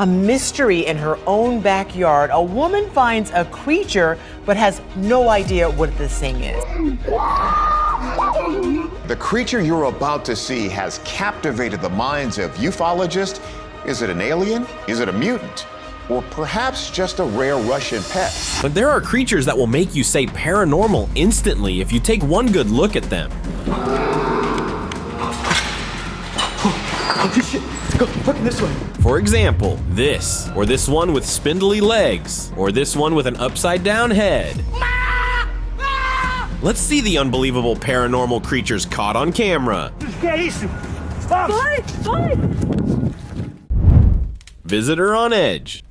A mystery in her own backyard. A woman finds a creature but has no idea what this thing is. The creature you're about to see has captivated the minds of ufologists. Is it an alien? Is it a mutant? Or perhaps just a rare Russian pet? But there are creatures that will make you say paranormal instantly if you take one good look at them. Oh shit, let's go fucking this way. For example, this, or this one with spindly legs, or this one with an upside down head. Let's see the unbelievable paranormal creatures caught on camera. Visitor on edge.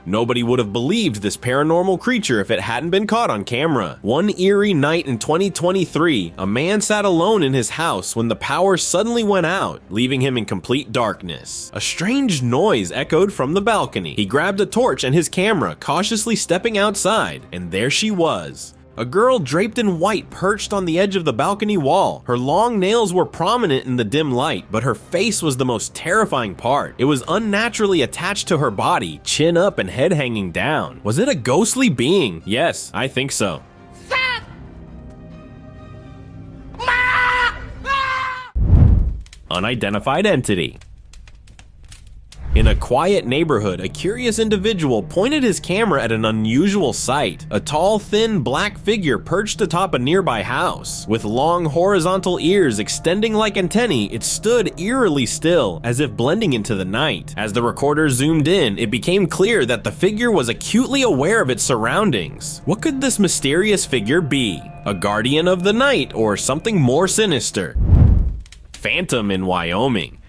Nobody would have believed this paranormal creature if it hadn't been caught on camera. One eerie night in 2023, a man sat alone in his house when the power suddenly went out, leaving him in complete darkness. A strange noise echoed from the balcony. He grabbed a torch and his camera, cautiously stepping outside, and there she was. A girl draped in white perched on the edge of the balcony wall. Her long nails were prominent in the dim light, but her face was the most terrifying part. It was unnaturally attached to her body, chin up and head hanging down. Was it a ghostly being? Yes, I think so. Unidentified entity. In a quiet neighborhood, a curious individual pointed his camera at an unusual sight. A tall, thin, black figure perched atop a nearby house. With long, horizontal ears extending like antennae, it stood eerily still, as if blending into the night. As the recorder zoomed in, it became clear that the figure was acutely aware of its surroundings. What could this mysterious figure be? A guardian of the night, or something more sinister? Phantom in Wyoming.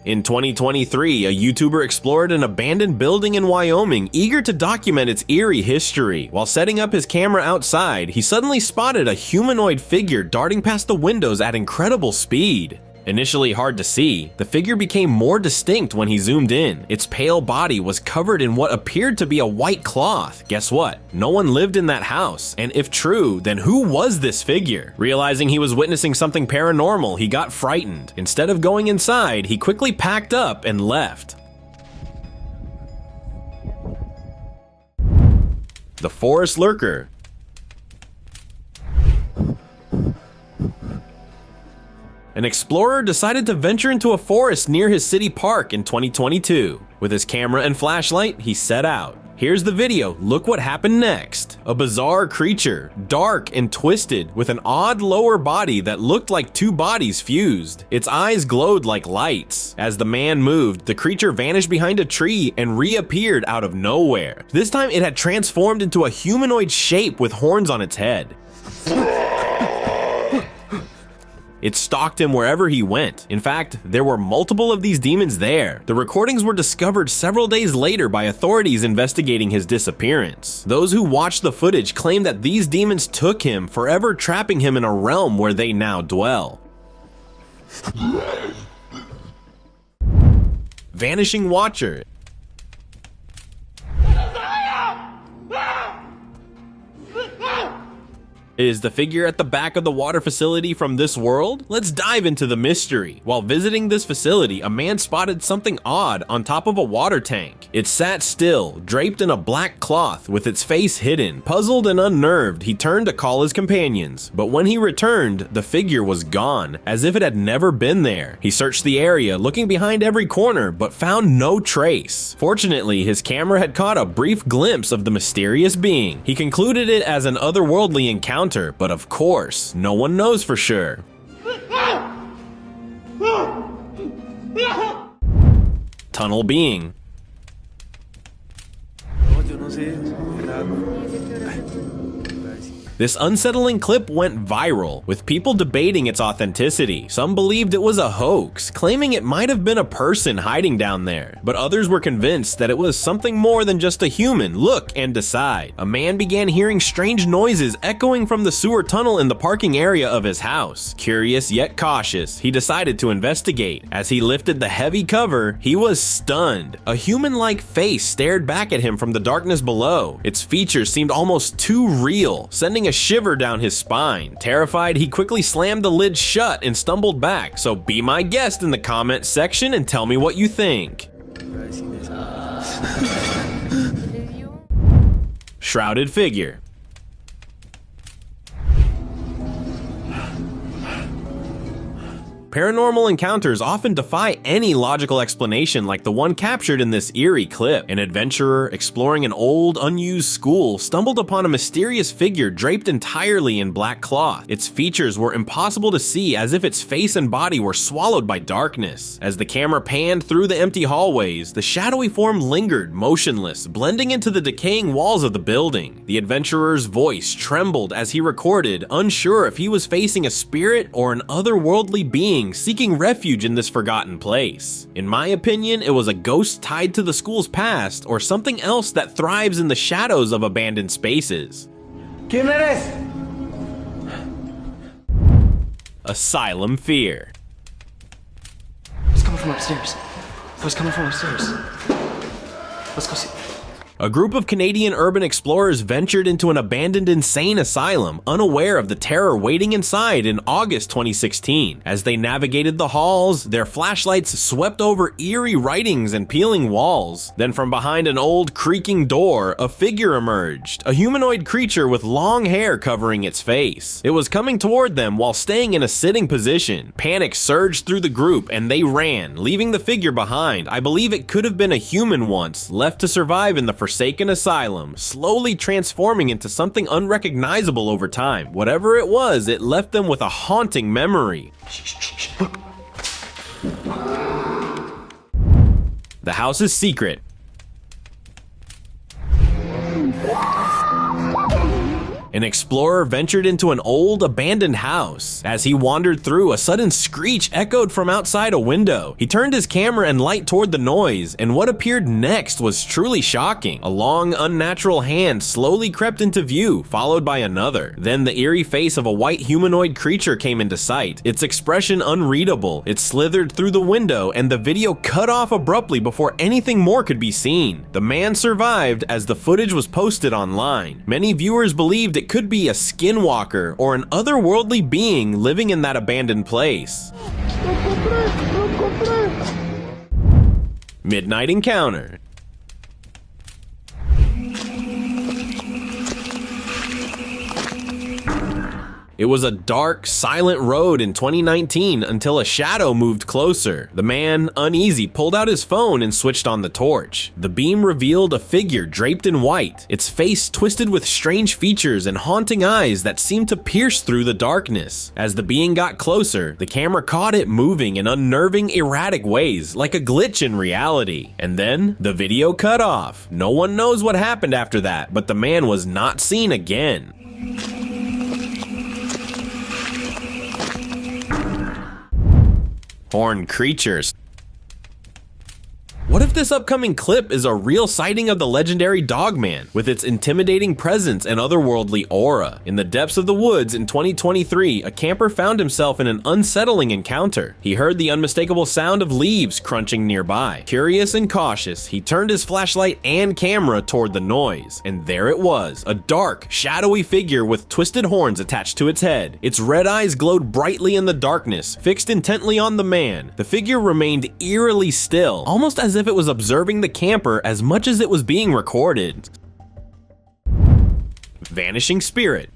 In 2023, a YouTuber explored an abandoned building in Wyoming, eager to document its eerie history. While setting up his camera outside, he suddenly spotted a humanoid figure darting past the windows at incredible speed. Initially hard to see, the figure became more distinct when he zoomed in. Its pale body was covered in what appeared to be a white cloth. Guess what? No one lived in that house. And if true, then who was this figure? Realizing he was witnessing something paranormal, he got frightened. Instead of going inside, he quickly packed up and left. The Forest Lurker. An explorer decided to venture into a forest near his city park in 2022. With his camera and flashlight, he set out. Here's the video, look what happened next. A bizarre creature, dark and twisted, with an odd lower body that looked like two bodies fused. Its eyes glowed like lights. As the man moved, the creature vanished behind a tree and reappeared out of nowhere. This time it had transformed into a humanoid shape with horns on its head. It stalked him wherever he went. In fact, there were multiple of these demons there. The recordings were discovered several days later by authorities investigating his disappearance. Those who watched the footage claim that these demons took him, forever trapping him in a realm where they now dwell. Vanishing Watcher. Is the figure at the back of the water facility from this world? Let's dive into the mystery. While visiting this facility, a man spotted something odd on top of a water tank. It sat still, draped in a black cloth with its face hidden. Puzzled and unnerved, he turned to call his companions, but when he returned, the figure was gone, as if it had never been there. He searched the area, looking behind every corner, but found no trace. Fortunately, his camera had caught a brief glimpse of the mysterious being. He concluded it as an otherworldly encounter, but of course, no one knows for sure. Tunnel being. This unsettling clip went viral, with people debating its authenticity. Some believed it was a hoax, claiming it might have been a person hiding down there, but others were convinced that it was something more than just a human. Look and decide. A man began hearing strange noises echoing from the sewer tunnel in the parking area of his house. Curious yet cautious, he decided to investigate. As he lifted the heavy cover, he was stunned. A human-like face stared back at him from the darkness below. Its features seemed almost too real, sending a shiver down his spine. Terrified, he quickly slammed the lid shut and stumbled back. So be my guest in the comment section and tell me what you think. Shrouded Figure. Paranormal encounters often defy any logical explanation like the one captured in this eerie clip. An adventurer exploring an old, unused school stumbled upon a mysterious figure draped entirely in black cloth. Its features were impossible to see, as if its face and body were swallowed by darkness. As the camera panned through the empty hallways, the shadowy form lingered, motionless, blending into the decaying walls of the building. The adventurer's voice trembled as he recorded, unsure if he was facing a spirit or an otherworldly being seeking refuge in this forgotten place. In my opinion, it was a ghost tied to the school's past, or something else that thrives in the shadows of abandoned spaces. ¿Quién eres? Asylum fear. It's coming from upstairs. It was coming from upstairs. Let's go see. A group of Canadian urban explorers ventured into an abandoned insane asylum, unaware of the terror waiting inside in August 2016. As they navigated the halls, their flashlights swept over eerie writings and peeling walls. Then from behind an old, creaking door, a figure emerged, a humanoid creature with long hair covering its face. It was coming toward them while staying in a sitting position. Panic surged through the group and they ran, leaving the figure behind. I believe it could have been a human once, left to survive in the forsaken asylum, slowly transforming into something unrecognizable over time. Whatever it was, it left them with a haunting memory. Look. The house's secret. An explorer ventured into an old, abandoned house. As he wandered through, a sudden screech echoed from outside a window. He turned his camera and light toward the noise, and what appeared next was truly shocking. A long, unnatural hand slowly crept into view, followed by another. Then the eerie face of a white humanoid creature came into sight, its expression unreadable. It slithered through the window, and the video cut off abruptly before anything more could be seen. The man survived as the footage was posted online. Many viewers believed it could be a skinwalker or an otherworldly being living in that abandoned place. Midnight encounter. It was a dark, silent road in 2019 until a shadow moved closer. The man, uneasy, pulled out his phone and switched on the torch. The beam revealed a figure draped in white, its face twisted with strange features and haunting eyes that seemed to pierce through the darkness. As the being got closer, the camera caught it moving in unnerving, erratic ways, like a glitch in reality. And then, the video cut off. No one knows what happened after that, but the man was not seen again. Horned creatures. What if this upcoming clip is a real sighting of the legendary Dogman, with its intimidating presence and otherworldly aura? In the depths of the woods in 2023, a camper found himself in an unsettling encounter. He heard the unmistakable sound of leaves crunching nearby. Curious and cautious, he turned his flashlight and camera toward the noise, and there it was, a dark, shadowy figure with twisted horns attached to its head. Its red eyes glowed brightly in the darkness, fixed intently on the man. The figure remained eerily still, almost as if it was observing the camper as much as it was being recorded. Vanishing Spirit.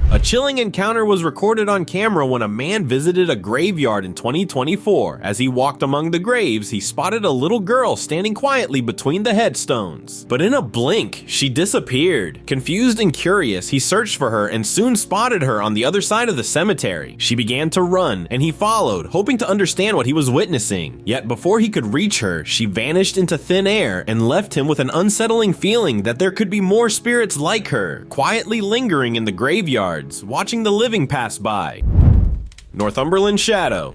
A A chilling encounter was recorded on camera when a man visited a graveyard in 2024. As he walked among the graves, he spotted a little girl standing quietly between the headstones. But in a blink, she disappeared. Confused and curious, he searched for her and soon spotted her on the other side of the cemetery. She began to run, and he followed, hoping to understand what he was witnessing. Yet before he could reach her, she vanished into thin air and left him with an unsettling feeling that there could be more spirits like her, quietly lingering in the graveyard, watching the living pass by. Northumberland Shadow.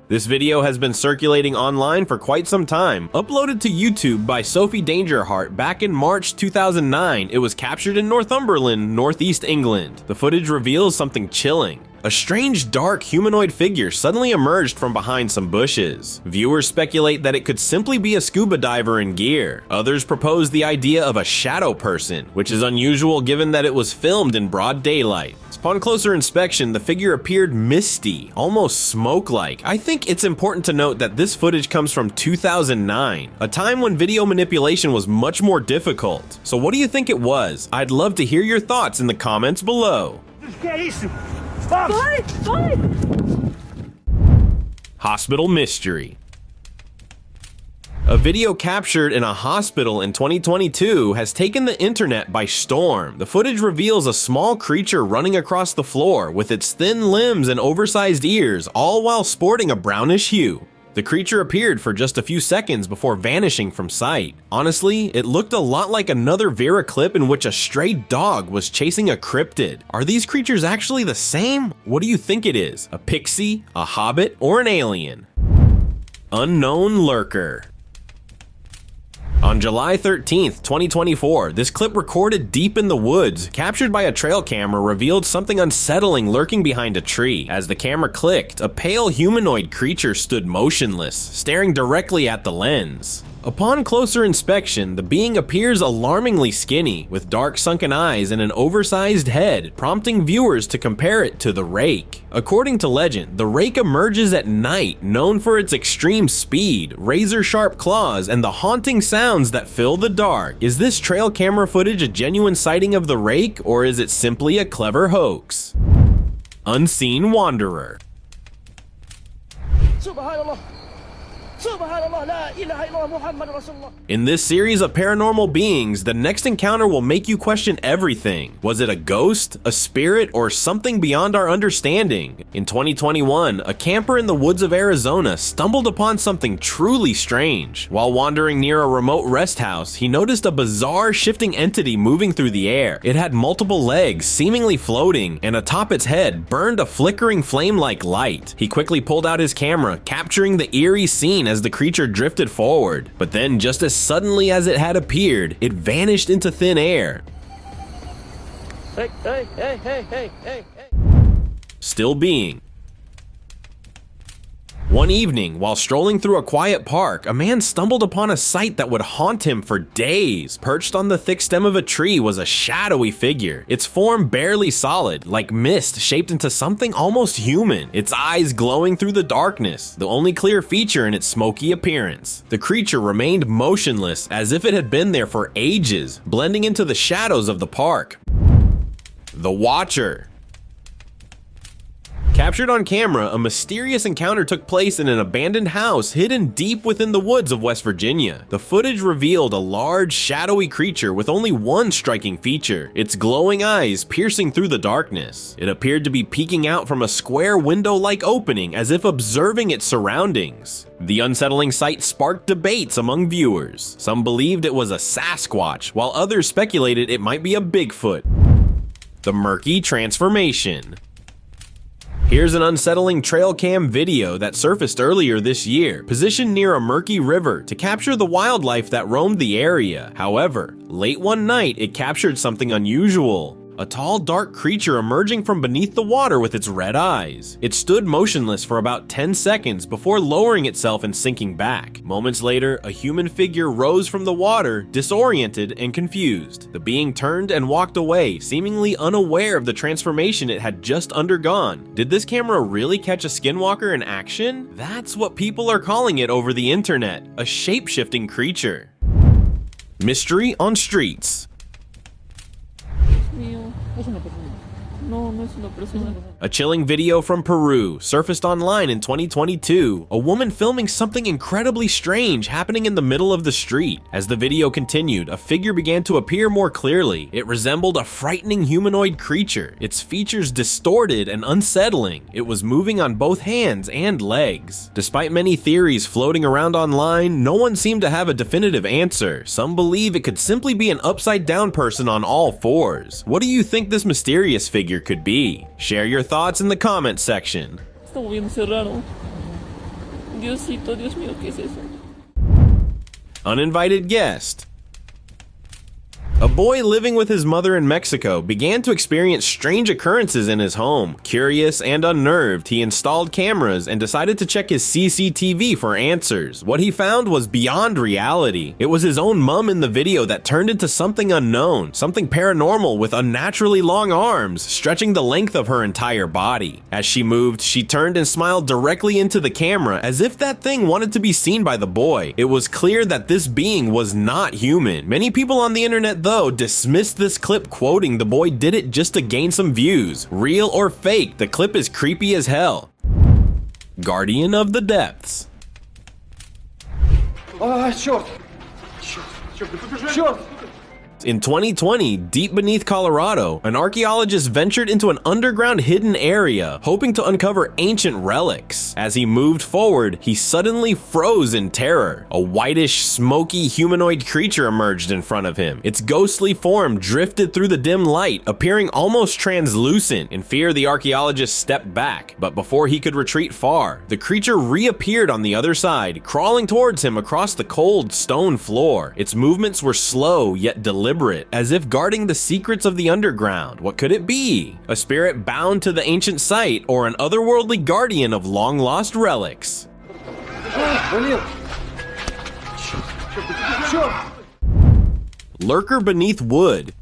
This video has been circulating online for quite some time. Uploaded to YouTube by Sophie Dangerheart back in March 2009, it was captured in Northumberland, northeast England. The footage reveals something chilling. A strange dark humanoid figure suddenly emerged from behind some bushes. Viewers speculate that it could simply be a scuba diver in gear. Others propose the idea of a shadow person, which is unusual given that it was filmed in broad daylight. Upon closer inspection, the figure appeared misty, almost smoke-like. I think it's important to note that this footage comes from 2009, a time when video manipulation was much more difficult. So what do you think it was? I'd love to hear your thoughts in the comments below. Hospital mystery. A video captured in a hospital in 2022 has taken the internet by storm. The footage reveals a small creature running across the floor with its thin limbs and oversized ears, all while sporting a brownish hue. The creature appeared for just a few seconds before vanishing from sight. Honestly, it looked a lot like another Vera clip in which a stray dog was chasing a cryptid. Are these creatures actually the same? What do you think it is? A pixie, a hobbit, or an alien? Unknown Lurker. On July 13th, 2024, this clip recorded deep in the woods, captured by a trail camera, revealed something unsettling lurking behind a tree. As the camera clicked, a pale humanoid creature stood motionless, staring directly at the lens. Upon closer inspection, the being appears alarmingly skinny, with dark sunken eyes and an oversized head, prompting viewers to compare it to the rake. According to legend, the rake emerges at night, known for its extreme speed, razor-sharp claws, and the haunting sounds that fill the dark. Is this trail camera footage a genuine sighting of the rake, or is it simply a clever hoax? Unseen Wanderer. In this series of paranormal beings, the next encounter will make you question everything. Was it a ghost, a spirit, or something beyond our understanding? In 2021, a camper in the woods of Arizona stumbled upon something truly strange. While wandering near a remote rest house, he noticed a bizarre shifting entity moving through the air. It had multiple legs, seemingly floating, and atop its head burned a flickering flame-like light. He quickly pulled out his camera, capturing the eerie scene as the creature drifted forward. But then, just as suddenly as it had appeared, it vanished into thin air. Hey. Still being. One evening, while strolling through a quiet park, a man stumbled upon a sight that would haunt him for days. Perched on the thick stem of a tree was a shadowy figure, its form barely solid, like mist shaped into something almost human, its eyes glowing through the darkness, the only clear feature in its smoky appearance. The creature remained motionless, as if it had been there for ages, blending into the shadows of the park. The Watcher. Captured on camera, a mysterious encounter took place in an abandoned house hidden deep within the woods of West Virginia. The footage revealed a large, shadowy creature with only one striking feature, its glowing eyes piercing through the darkness. It appeared to be peeking out from a square window-like opening as if observing its surroundings. The unsettling sight sparked debates among viewers. Some believed it was a Sasquatch, while others speculated it might be a Bigfoot. The Murky Transformation. Here's an unsettling trail cam video that surfaced earlier this year, positioned near a murky river to capture the wildlife that roamed the area. However, late one night, it captured something unusual. A tall, dark creature emerging from beneath the water with its red eyes. It stood motionless for about 10 seconds before lowering itself and sinking back. Moments later, a human figure rose from the water, disoriented and confused. The being turned and walked away, seemingly unaware of the transformation it had just undergone. Did this camera really catch a skinwalker in action? That's what people are calling it over the internet, a shape-shifting creature. Mystery on streets. Mío, es una persona. No, no es una persona. A chilling video from Peru surfaced online in 2022. A woman filming something incredibly strange happening in the middle of the street. As the video continued, a figure began to appear more clearly. It resembled a frightening humanoid creature, its features distorted and unsettling. It was moving on both hands and legs. Despite many theories floating around online, no one seemed to have a definitive answer. Some believe it could simply be an upside-down person on all fours. What do you think this mysterious figure could be? Share your thoughts in the comments section. Está moviéndose raro. Diosito, Dios mío, ¿qué es eso? Uninvited guest. A boy living with his mother in Mexico began to experience strange occurrences in his home. Curious and unnerved, he installed cameras and decided to check his CCTV for answers. What he found was beyond reality. It was his own mom in the video that turned into something unknown, something paranormal with unnaturally long arms, stretching the length of her entire body. As she moved, she turned and smiled directly into the camera as if that thing wanted to be seen by the boy. It was clear that this being was not human. Many people on the internet, though, dismissed this clip, quoting the boy did it just to gain some views. Real or fake, the clip is creepy as hell. Guardian of the Depths. Oh, черт! Черт! In 2020, deep beneath Colorado, an archaeologist ventured into an underground hidden area, hoping to uncover ancient relics. As he moved forward, he suddenly froze in terror. A whitish, smoky humanoid creature emerged in front of him. Its ghostly form drifted through the dim light, appearing almost translucent. In fear, the archaeologist stepped back, but before he could retreat far, the creature reappeared on the other side, crawling towards him across the cold stone floor. Its movements were slow yet deliberate, as if guarding the secrets of the underground. What could it be? A spirit bound to the ancient site, or an otherworldly guardian of long-lost relics? Lurker beneath wood.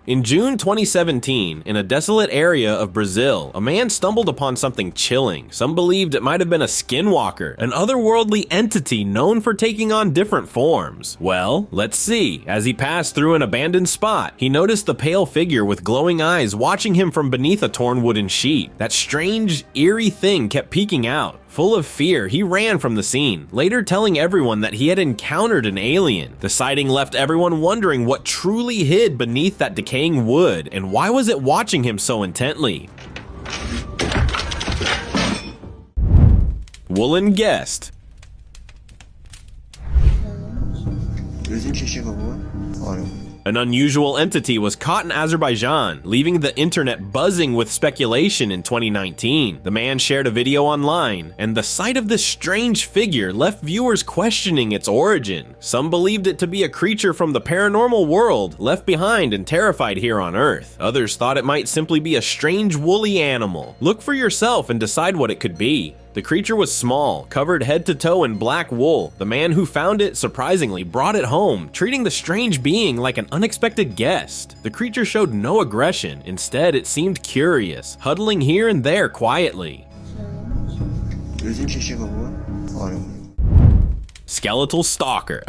In June 2017, in a desolate area of Brazil, a man stumbled upon something chilling. Some believed it might have been a skinwalker, an otherworldly entity known for taking on different forms. Well, let's see. As he passed through an abandoned spot, he noticed the pale figure with glowing eyes watching him from beneath a torn wooden sheet. That strange, eerie thing kept peeking out. Full of fear, he ran from the scene, later telling everyone that he had encountered an alien. The sighting left everyone wondering what truly hid beneath that decaying wood, and why was it watching him so intently? Woolen guest. An unusual entity was caught in Azerbaijan, leaving the internet buzzing with speculation in 2019. The man shared a video online, and the sight of this strange figure left viewers questioning its origin. Some believed it to be a creature from the paranormal world, left behind and terrified here on Earth. Others thought it might simply be a strange woolly animal. Look for yourself and decide what it could be. The creature was small, covered head to toe in black wool. The man who found it surprisingly brought it home, treating the strange being like an unexpected guest. The creature showed no aggression. Instead, it seemed curious, huddling here and there quietly. Skeletal stalker.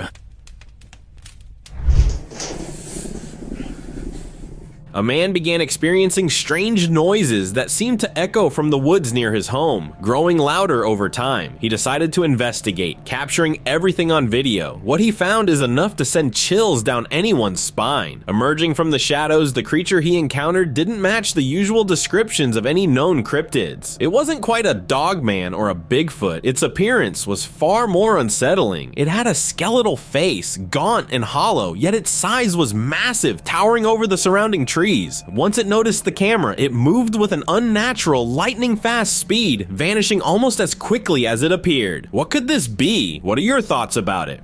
A man began experiencing strange noises that seemed to echo from the woods near his home, growing louder over time. He decided to investigate, capturing everything on video. What he found is enough to send chills down anyone's spine. Emerging from the shadows, the creature he encountered didn't match the usual descriptions of any known cryptids. It wasn't quite a dogman or a Bigfoot. Its appearance was far more unsettling. It had a skeletal face, gaunt and hollow, yet its size was massive, towering over the surrounding trees. Once it noticed the camera, it moved with an unnatural, lightning-fast speed, vanishing almost as quickly as it appeared. What could this be? What are your thoughts about it?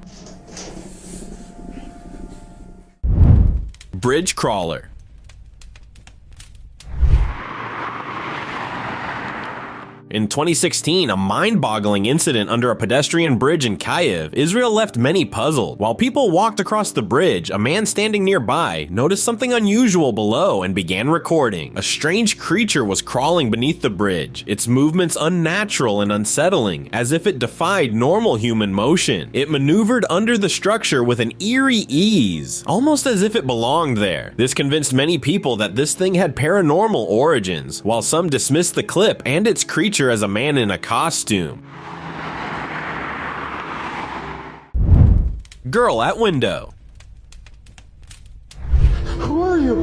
Bridge crawler. In 2016, a mind-boggling incident under a pedestrian bridge in Kyiv, Israel left many puzzled. While people walked across the bridge, a man standing nearby noticed something unusual below and began recording. A strange creature was crawling beneath the bridge, its movements unnatural and unsettling, as if it defied normal human motion. It maneuvered under the structure with an eerie ease, almost as if it belonged there. This convinced many people that this thing had paranormal origins, while some dismissed the clip and its creature as a man in a costume. Girl at window. Who are you?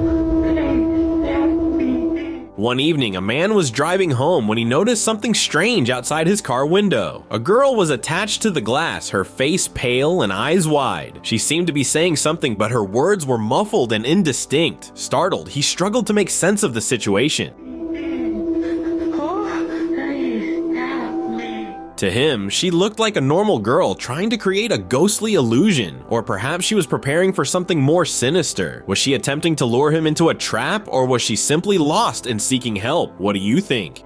One evening, a man was driving home when he noticed something strange outside his car window. A girl was attached to the glass, her face pale and eyes wide. She seemed to be saying something, but her words were muffled and indistinct. Startled, he struggled to make sense of the situation. To him, she looked like a normal girl trying to create a ghostly illusion, or perhaps she was preparing for something more sinister. Was she attempting to lure him into a trap, or was she simply lost and seeking help? What do you think?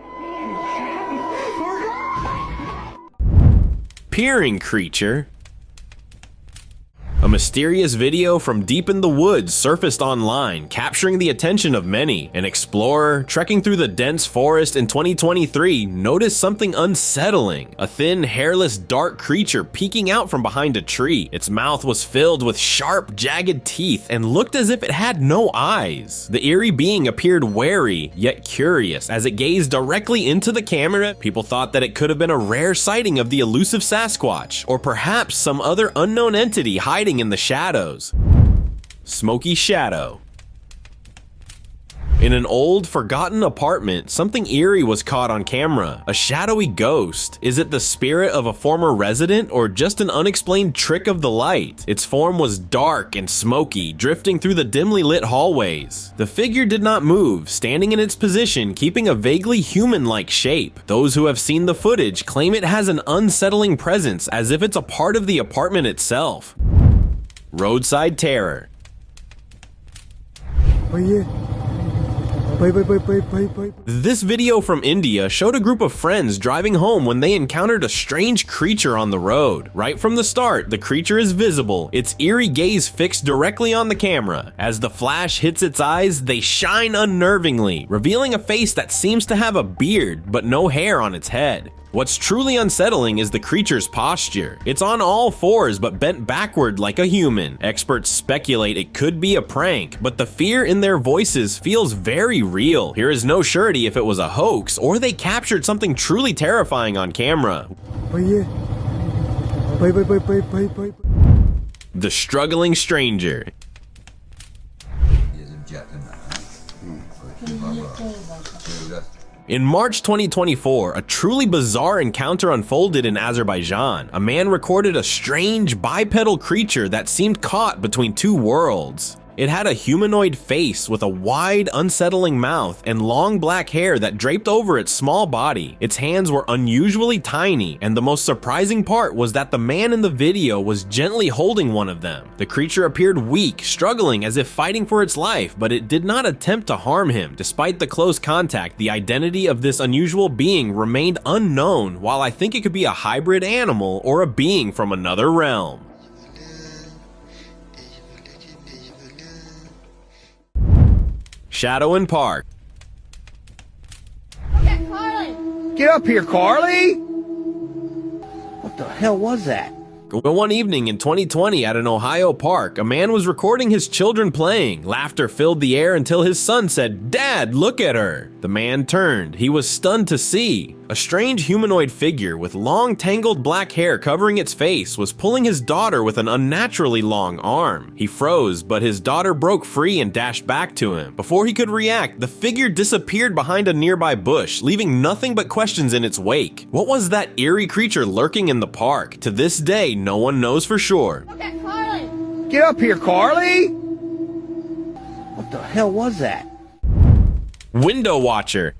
Peering creature. A mysterious video from deep in the woods surfaced online, capturing the attention of many. An explorer, trekking through the dense forest in 2023, noticed something unsettling. A thin, hairless, dark creature peeking out from behind a tree. Its mouth was filled with sharp, jagged teeth and looked as if it had no eyes. The eerie being appeared wary, yet curious. As it gazed directly into the camera, people thought that it could have been a rare sighting of the elusive Sasquatch, or perhaps some other unknown entity hiding in the shadows. Smokey shadow. In an old, forgotten apartment, something eerie was caught on camera. A shadowy ghost. Is it the spirit of a former resident or just an unexplained trick of the light? Its form was dark and smoky, drifting through the dimly lit hallways. The figure did not move, standing in its position, keeping a vaguely human-like shape. Those who have seen the footage claim it has an unsettling presence, as if it's a part of the apartment itself. Roadside Terror. This video from India showed a group of friends driving home when they encountered a strange creature on the road. Right from the start, the creature is visible, its eerie gaze fixed directly on the camera. As the flash hits its eyes, they shine unnervingly, revealing a face that seems to have a beard but no hair on its head. What's truly unsettling is the creature's posture. It's on all fours but bent backward like a human. Experts speculate it could be a prank, but the fear in their voices feels very real. There is no surety if it was a hoax or they captured something truly terrifying on camera. The Struggling Stranger. In March 2024, a truly bizarre encounter unfolded in Azerbaijan. A man recorded a strange bipedal creature that seemed caught between two worlds. It had a humanoid face with a wide, unsettling mouth and long black hair that draped over its small body. Its hands were unusually tiny, and the most surprising part was that the man in the video was gently holding one of them. The creature appeared weak, struggling as if fighting for its life, but it did not attempt to harm him. Despite the close contact, the identity of this unusual being remained unknown, while I think it could be a hybrid animal or a being from another realm. Shadow and Park. Okay, Carly! Get up here, Carly! What the hell was that? One evening in 2020 at an Ohio park, a man was recording his children playing. Laughter filled the air until his son said, "Dad, look at her." The man turned. He was stunned to see. A strange humanoid figure with long tangled black hair covering its face was pulling his daughter with an unnaturally long arm. He froze, but his daughter broke free and dashed back to him. Before he could react, the figure disappeared behind a nearby bush, leaving nothing but questions in its wake. What was that eerie creature lurking in the park? To this day, no one knows for sure. Okay, Carly! Get up here, Carly! What the hell was that? Window Watcher.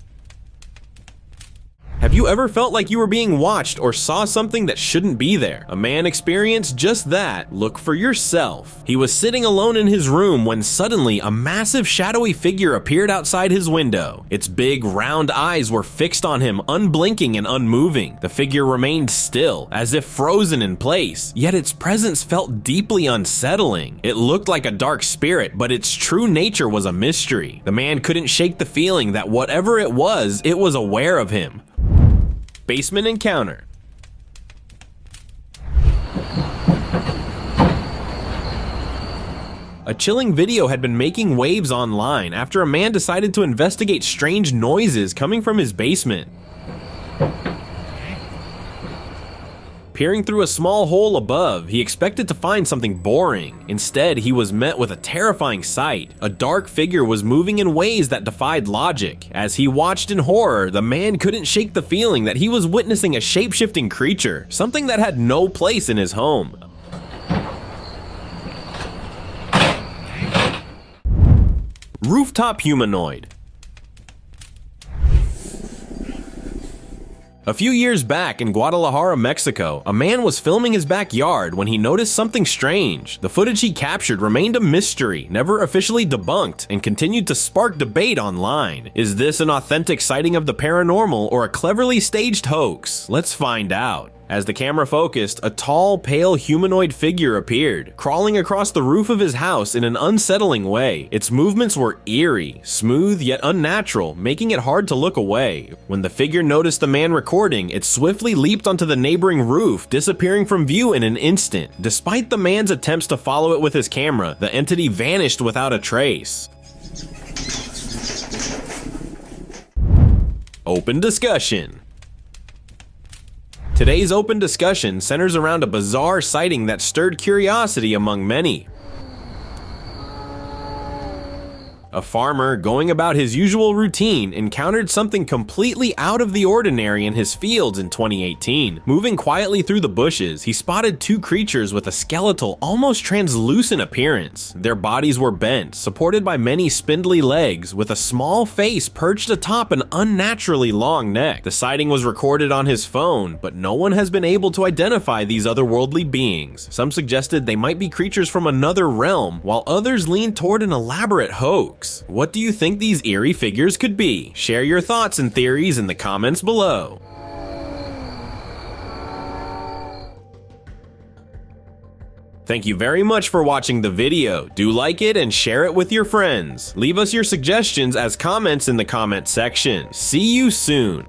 Have you ever felt like you were being watched or saw something that shouldn't be there? A man experienced just that. Look for yourself. He was sitting alone in his room when suddenly a massive shadowy figure appeared outside his window. Its big round eyes were fixed on him, unblinking and unmoving. The figure remained still, as if frozen in place, yet its presence felt deeply unsettling. It looked like a dark spirit, but its true nature was a mystery. The man couldn't shake the feeling that whatever it was aware of him. Basement encounter. A chilling video had been making waves online after a man decided to investigate strange noises coming from his basement. Peering through a small hole above, he expected to find something boring. Instead, he was met with a terrifying sight. A dark figure was moving in ways that defied logic. As he watched in horror, the man couldn't shake the feeling that he was witnessing a shapeshifting creature, something that had no place in his home. Rooftop humanoid. A few years back in Guadalajara, Mexico, a man was filming his backyard when he noticed something strange. The footage he captured remained a mystery, never officially debunked, and continued to spark debate online. Is this an authentic sighting of the paranormal or a cleverly staged hoax? Let's find out. As the camera focused, a tall, pale humanoid figure appeared, crawling across the roof of his house in an unsettling way. Its movements were eerie, smooth yet unnatural, making it hard to look away. When the figure noticed the man recording, it swiftly leaped onto the neighboring roof, disappearing from view in an instant. Despite the man's attempts to follow it with his camera, the entity vanished without a trace. Open discussion. Today's open discussion centers around a bizarre sighting that stirred curiosity among many. A farmer, going about his usual routine, encountered something completely out of the ordinary in his fields in 2018. Moving quietly through the bushes, he spotted two creatures with a skeletal, almost translucent appearance. Their bodies were bent, supported by many spindly legs, with a small face perched atop an unnaturally long neck. The sighting was recorded on his phone, but no one has been able to identify these otherworldly beings. Some suggested they might be creatures from another realm, while others leaned toward an elaborate hoax. What do you think these eerie figures could be? Share your thoughts and theories in the comments below. Thank you very much for watching the video. Do like it and share it with your friends. Leave us your suggestions as comments in the comment section. See you soon.